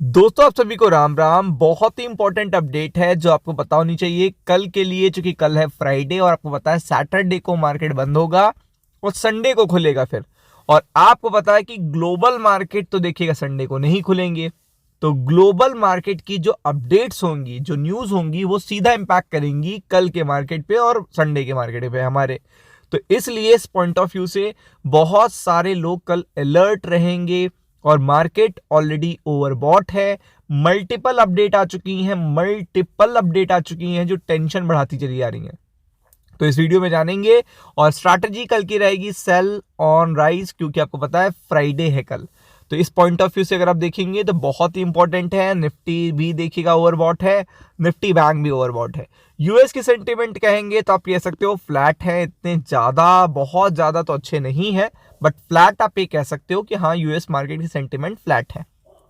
दोस्तों आप सभी को राम राम। बहुत ही इंपॉर्टेंट अपडेट है जो आपको पता होनी चाहिए कल के लिए, क्योंकि कल है फ्राइडे और आपको पता है सैटरडे को मार्केट बंद होगा और संडे को खुलेगा फिर। और आपको पता है कि ग्लोबल मार्केट तो देखिएगा संडे को नहीं खुलेंगे, तो ग्लोबल मार्केट की जो अपडेट्स होंगी, जो न्यूज होंगी, वो सीधा इंपैक्ट करेंगी कल के मार्केट पे और संडे के मार्केट पे हमारे। तो इसलिए इस पॉइंट ऑफ व्यू से बहुत सारे लोग कल अलर्ट रहेंगे और मार्केट ऑलरेडी ओवरबॉट है। मल्टीपल अपडेट आ चुकी हैं जो टेंशन बढ़ाती चली जा रही हैं। तो इस वीडियो में जानेंगे और स्ट्रैटेजी कल की रहेगी सेल ऑन राइज, क्योंकि आपको पता है फ्राइडे है कल। तो इस पॉइंट ऑफ व्यू से अगर आप देखेंगे तो बहुत ही इंपॉर्टेंट है। निफ्टी भी देखिएगा ओवरबॉट है, निफ्टी बैंक भी ओवरबॉट है। यूएस की सेंटीमेंट कहेंगे तो आप कह सकते हो फ्लैट है, इतने ज्यादा बहुत ज्यादा तो अच्छे नहीं है, बट फ्लैट आप ये कह सकते हो कि हाँ यूएस मार्केट की सेंटीमेंट फ्लैट है।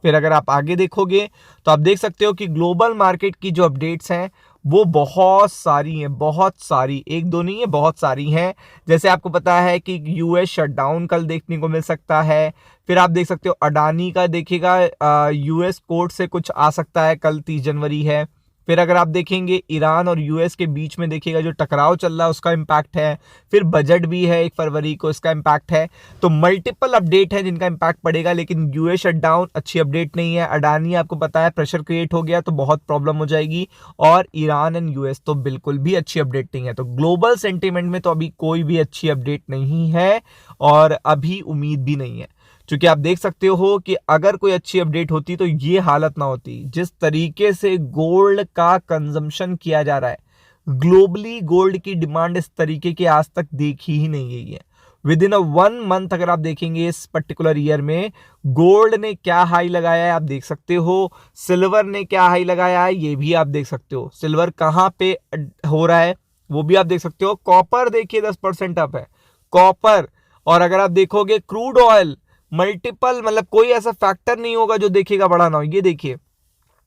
फिर अगर आप आगे देखोगे तो आप देख सकते हो कि ग्लोबल मार्केट की जो अपडेट्स हैं वो बहुत सारी हैं, बहुत सारी, एक दो नहीं है, बहुत सारी हैं। जैसे आपको पता है कि यूएस शटडाउन कल देखने को मिल सकता है। फिर आप देख सकते हो अडानी का देखिएगा यूएस कोर्ट से कुछ आ सकता है, कल 30 जनवरी है। फिर अगर आप देखेंगे ईरान और यूएस के बीच में देखिएगा जो टकराव चल रहा है उसका इम्पैक्ट है। फिर बजट भी है 1 फरवरी को, इसका इम्पैक्ट है। तो मल्टीपल अपडेट है जिनका इम्पैक्ट पड़ेगा, लेकिन यूएस शटडाउन अच्छी अपडेट नहीं है। अडानी आपको पता है प्रेशर क्रिएट हो गया तो बहुत प्रॉब्लम हो जाएगी। और ईरान एंड यूएस तो बिल्कुल भी अच्छी अपडेट नहीं है। तो ग्लोबल सेंटीमेंट में तो अभी कोई भी अच्छी अपडेट नहीं है और अभी उम्मीद भी नहीं है। क्योंकि आप देख सकते हो कि अगर कोई अच्छी अपडेट होती तो ये हालत ना होती। जिस तरीके से गोल्ड का कंजम्पशन किया जा रहा है, ग्लोबली गोल्ड की डिमांड इस तरीके की आज तक देखी ही नहीं गई है। विद इन अ 1 मंथ अगर आप देखेंगे इस पर्टिकुलर ईयर में गोल्ड ने क्या हाई लगाया है आप देख सकते हो। सिल्वर ने क्या हाई लगाया है ये भी आप देख सकते हो। सिल्वर कहाँ पे हो रहा है वो भी आप देख सकते हो। कॉपर देखिए 10% अप है कॉपर। और अगर आप देखोगे क्रूड ऑयल मल्टीपल, मतलब कोई ऐसा फैक्टर नहीं होगा जो देखेगा बढ़ाना हो। ये देखिए,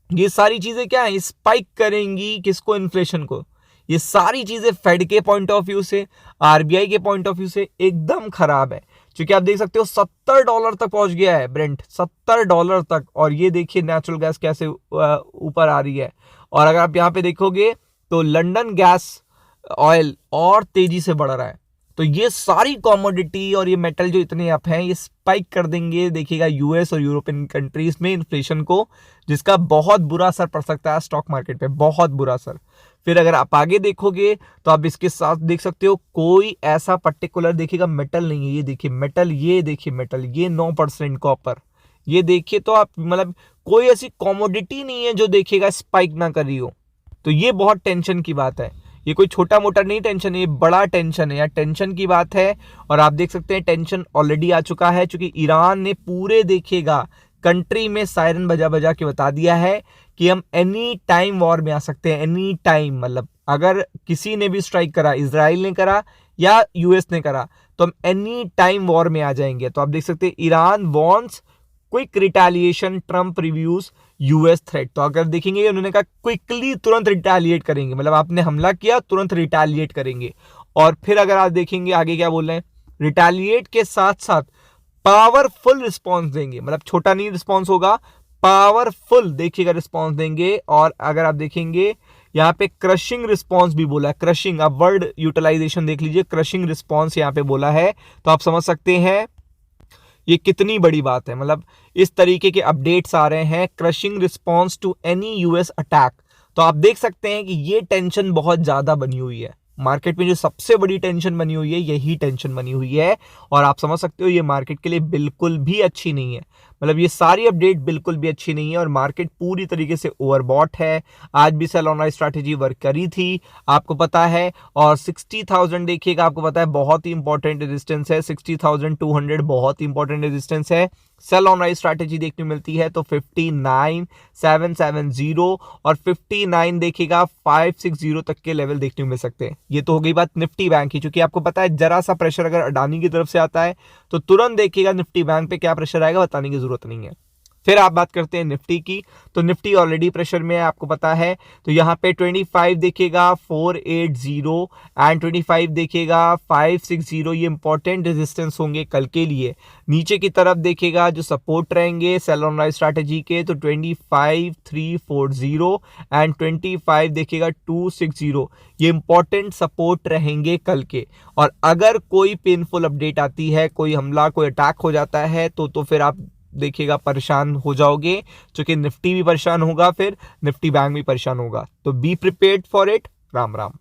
ये सारी चीजें क्या है, स्पाइक करेंगी किसको, इन्फ्लेशन को। ये सारी चीजें फेड के पॉइंट ऑफ व्यू से, आरबीआई के पॉइंट ऑफ व्यू से एकदम खराब है। क्योंकि आप देख सकते हो $70 तक पहुंच गया है ब्रेंट, $70 तक। और ये देखिए नेचुरल गैस कैसे ऊपर आ रही है। और अगर आप यहाँ पे देखोगे तो लंदन गैस ऑयल और तेजी से बढ़ रहा है। तो ये सारी कॉमोडिटी और ये मेटल जो इतने अप हैं ये स्पाइक कर देंगे देखिएगा यूएस और यूरोपियन कंट्रीज में इन्फ्लेशन को, जिसका बहुत बुरा असर पड़ सकता है स्टॉक मार्केट पे, बहुत बुरा असर। फिर अगर आप आगे देखोगे तो आप इसके साथ देख सकते हो कोई ऐसा पर्टिकुलर देखिएगा मेटल नहीं है। ये देखिए मेटल, ये देखिए मेटल, ये 9% कॉपर। ये देखिए तो आप मतलब कोई ऐसी कॉमोडिटी नहीं है जो देखिएगा स्पाइक ना कर रही हो। तो ये बहुत टेंशन की बात है। ये कोई छोटा मोटा नहीं टेंशन है, ये बड़ा टेंशन है यार, टेंशन की बात है। और आप देख सकते हैं टेंशन ऑलरेडी आ चुका है, क्योंकि ईरान ने पूरे देखिएगा कंट्री में सायरन बजा बजा के बता दिया है कि हम एनी टाइम वॉर में आ सकते हैं। एनी टाइम मतलब अगर किसी ने भी स्ट्राइक करा, इजराइल ने करा या यूएस ने करा, तो हम एनी टाइम वॉर में आ जाएंगे। तो आप देख सकते हैं Iran wants quick retaliation, Trump reviews US threat. तो अगर देखेंगे उन्होंने कहा क्विकली, तुरंत रिटेलिएट करेंगे, मतलब आपने हमला किया तुरंत रिटेलिएट करेंगे। और फिर अगर आप देखेंगे आगे क्या बोल रहे हैं, रिटेलिएट के साथ साथ पावरफुल रिस्पॉन्स देंगे, मतलब छोटा नहीं रिस्पॉन्स होगा, पावरफुल देखिएगा रिस्पॉन्स देंगे। और अगर आप देखेंगे यहाँ पे क्रशिंग रिस्पॉन्स भी बोला है, क्रशिंग, आप वर्ड यूटिलाइजेशन देख लीजिए, क्रशिंग रिस्पॉन्स यहाँ पे बोला है। तो आप समझ सकते हैं ये कितनी बड़ी बात है। मतलब इस तरीके के अपडेट्स आ रहे हैं, crushing response to any US attack. तो आप देख सकते हैं कि ये टेंशन बहुत ज्यादा बनी हुई है मार्केट में। जो सबसे बड़ी टेंशन बनी हुई है यही टेंशन बनी हुई है। और आप समझ सकते हो ये मार्केट के लिए बिल्कुल भी अच्छी नहीं है। मतलब ये सारी अपडेट बिल्कुल भी अच्छी नहीं है और मार्केट पूरी तरीके से ओवरबॉट है। आज भी sell on rise strategy work करी थी आपको पता है। और 60,000 देखिएगा, आपको पता है बहुत ही इंपॉर्टेंट रेजिस्टेंस है। 60,200 बहुत ही इंपॉर्टेंट रेजिस्टेंस है। सेल ऑन राइज स्ट्रैटेजी देखने मिलती है तो 59,770 और 59 देखिएगा 560 तक के लेवल देखने को मिल सकते हैं। ये तो हो गई बात निफ्टी बैंक की, क्योंकि आपको पता है जरा सा प्रेशर अगर अडानी की तरफ से आता है तो तुरंत देखिएगा निफ्टी बैंक पे क्या प्रेशर आएगा बताने की जरूरत नहीं है। फिर आप बात करते हैं निफ्टी की, तो निफ्टी ऑलरेडी प्रेशर में है, आपको पता है। तो यहाँ पे 25 देखेगा 480 एंड 25 देखेगा 560, ये इंपॉर्टेंट रेजिस्टेंस होंगे कल के लिए। नीचे की तरफ देखेगा जो सपोर्ट रहेंगे सेल ऑन राइज स्ट्रैटेजी के, तो 25,340 एंड 25 देखेगा 260, ये इंपॉर्टेंट सपोर्ट रहेंगे कल के। और अगर कोई पेनफुल अपडेट आती है, कोई हमला, कोई अटैक हो जाता है, तो फिर आप देखिएगा परेशान हो जाओगे, क्योंकि निफ्टी भी परेशान होगा, फिर निफ्टी बैंक भी परेशान होगा। तो be prepared for it. Ram Ram.